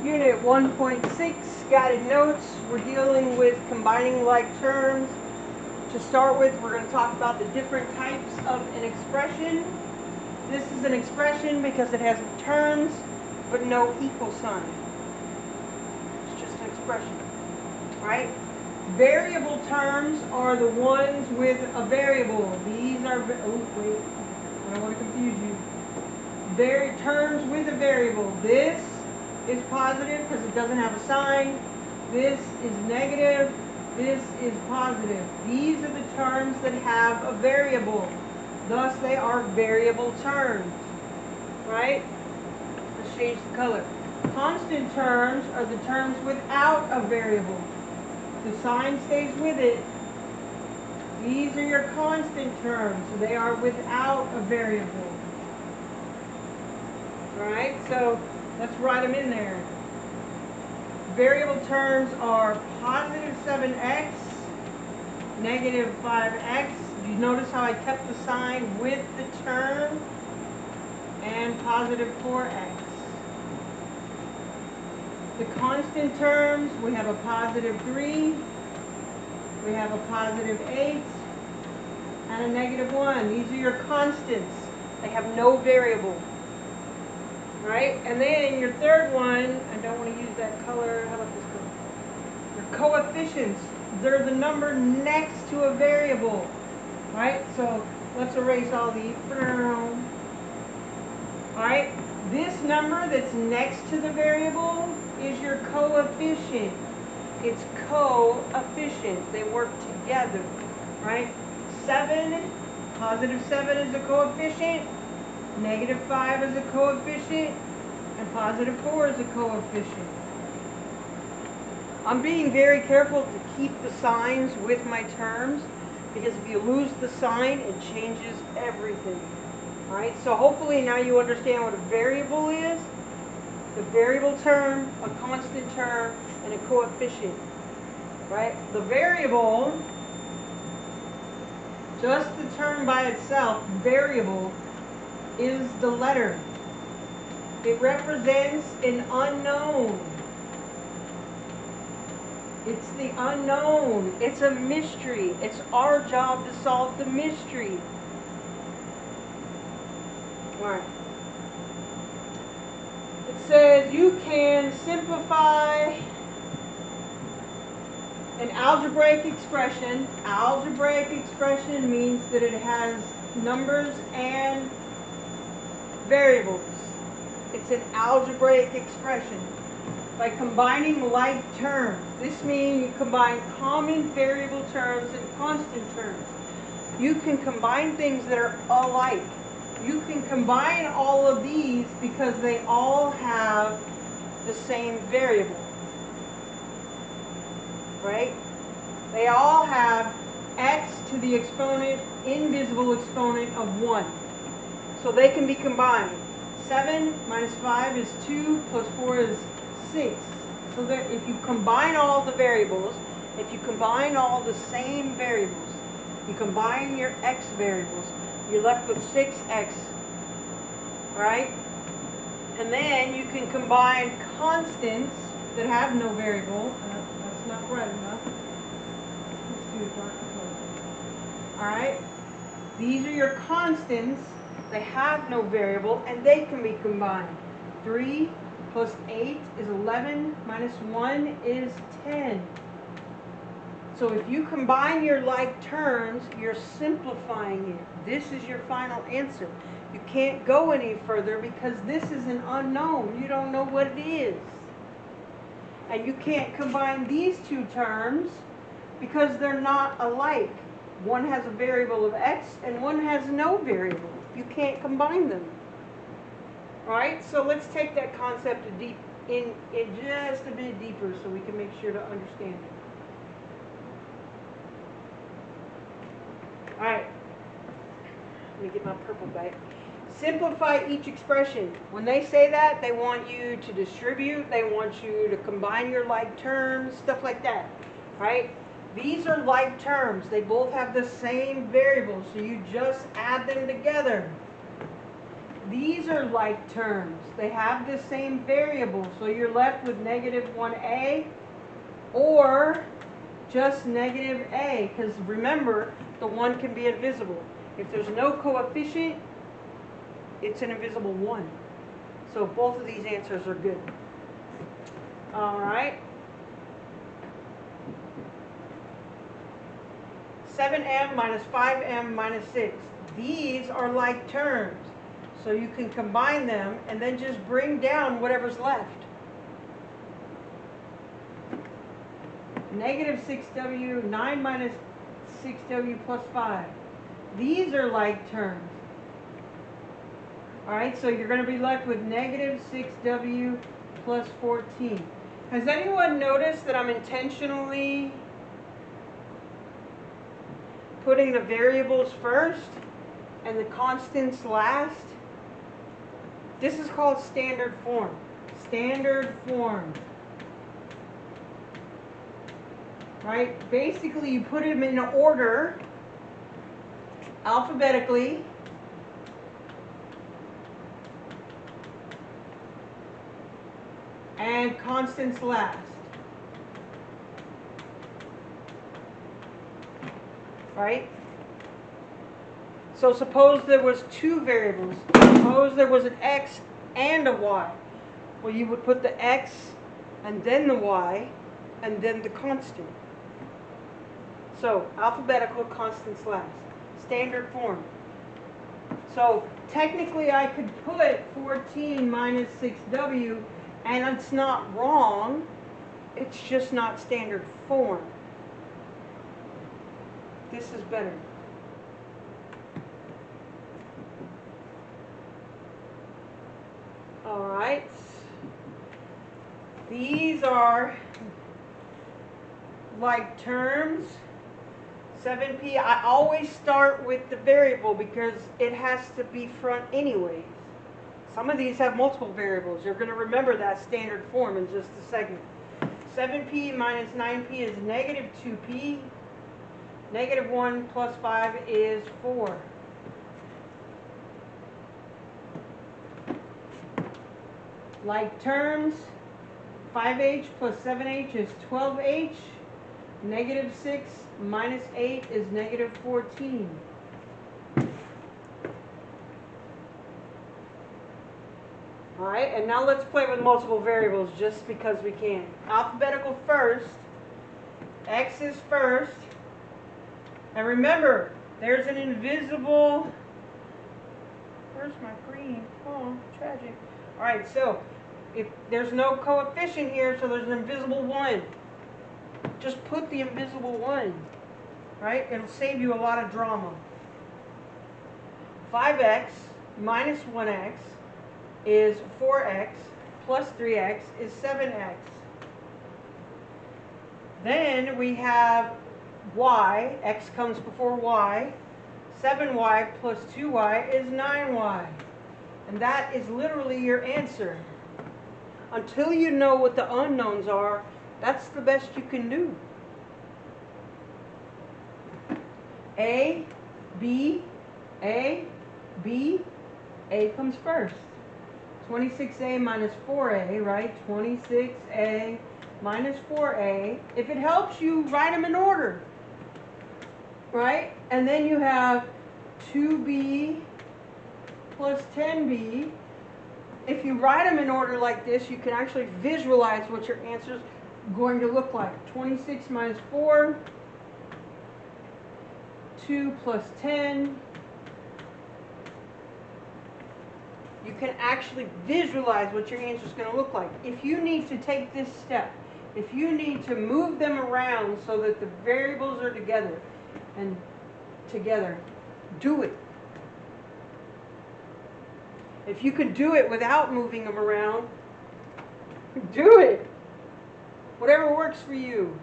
Unit 1.6, guided notes. We're dealing with combining like terms. To start with, we're going to talk about the different types of an expression. This is an expression because it has terms but no equal sign. It's just an expression, right? Variable terms are the ones with a variable. These are, oh wait, I don't want to confuse you. Terms with a variable. This is positive because it doesn't have a sign. This is negative. This is positive. These are the terms that have a variable. Thus, they are variable terms. Right? Let's change the color. Constant terms are the terms without a variable. The sign stays with it. These are your constant terms. So they are without a variable. Right? So let's write them in there. Variable terms are positive 7x, negative 5x. You notice how I kept the sign with the term, and positive 4x. The constant terms, we have a positive 3, we have a positive 8, and a negative 1. These are your constants. They have no variable. Right? And then your third one, I don't want to use that color. How about this color? Your coefficients. They're the number next to a variable. Right? So let's erase all these. Alright? This number that's next to the variable is your coefficient. It's coefficient. They work together. Right? 7, positive 7 is a coefficient. Negative 5 is a coefficient, and positive 4 is a coefficient. I'm being very careful to keep the signs with my terms, because if you lose the sign, it changes everything. Alright, so hopefully now you understand what a variable is. The variable term, a constant term, and a coefficient. Right? The variable, just the term by itself, variable, is the letter. It represents an unknown. It's the unknown. It's a mystery. It's our job to solve the mystery. Alright. It says you can simplify an algebraic expression. Algebraic expression means that it has numbers and variables. It's an algebraic expression. By combining like terms, this means you combine common variable terms and constant terms. You can combine things that are alike. You can combine all of these because they all have the same variable. Right? They all have x to the exponent, invisible exponent of 1. So they can be combined. 7 minus 5 is 2, plus 4 is 6. So that if you combine all the variables, if you combine all the same variables, you combine your x variables, you're left with 6x. Right? And then you can combine constants that have no variable. That's not bright enough. Let's do a darker color. Alright? These are your constants. They have no variable, and they can be combined. 3 plus 8 is 11, minus 1 is 10. So if you combine your like terms, you're simplifying it. This is your final answer. You can't go any further because this is an unknown. You don't know what it is. And you can't combine these two terms because they're not alike. One has a variable of x and one has no variable. You can't combine them. Alright, so let's take that concept in just a bit deeper so we can make sure to understand it. Alright, let me get my purple back. Simplify each expression. When they say that, they want you to distribute, they want you to combine your like terms, stuff like that. Right? These are like terms. They both have the same variables, so you just add them together. These are like terms. They have the same variable, so you're left with negative 1a or just negative a, because remember, the 1 can be invisible. If there's no coefficient, it's an invisible 1. So both of these answers are good. All right. 7m minus 5m minus 6. These are like terms. So you can combine them and then just bring down whatever's left. Negative 6w, 9 minus 6w plus 5. These are like terms. All right, so you're going to be left with negative 6w plus 14. Has anyone noticed that I'm intentionally putting the variables first and the constants last? This is called standard form. Standard form. Right? Basically, you put them in order, alphabetically, and constants last. Right? So suppose there was two variables. Suppose there was an x and a y. Well, you would put the x and then the y and then the constant. So alphabetical, constants last. Standard form. So technically I could put 14 minus 6w and it's not wrong. It's just not standard form. This is better. All right. These are like terms. 7p, I always start with the variable because it has to be front anyways. Some of these have multiple variables. You're going to remember that standard form in just a second. 7p minus 9p is negative 2p. Negative 1 plus 5 is 4. Like terms, 5h plus 7h is 12h. Negative 6 minus 8 is negative 14. Alright, and now let's play with multiple variables just because we can. Alphabetical first. X is first. And remember, there's an invisible... Where's my green? Oh, tragic. Alright, so if there's no coefficient here, so there's an invisible 1. Just put the invisible 1, right? It'll save you a lot of drama. 5x minus 1x is 4x plus 3x is 7x. Then we have y, x comes before y. 7y plus 2y is 9y. And that is literally your answer. Until you know what the unknowns are, that's the best you can do. A, B, A, B, A comes first. 26a minus 4a, right? 26a minus 4a. If it helps you, write them in order, right? And then you have 2b plus 10b. If you write them in order like this, you can actually visualize what your answer's going to look like. 26 minus 4, 2 plus 10. You can actually visualize what your answer is going to look like. If you need to take this step, if you need to move them around so that the variables are together, do it. If you can do it without moving them around, do it. Whatever works for you.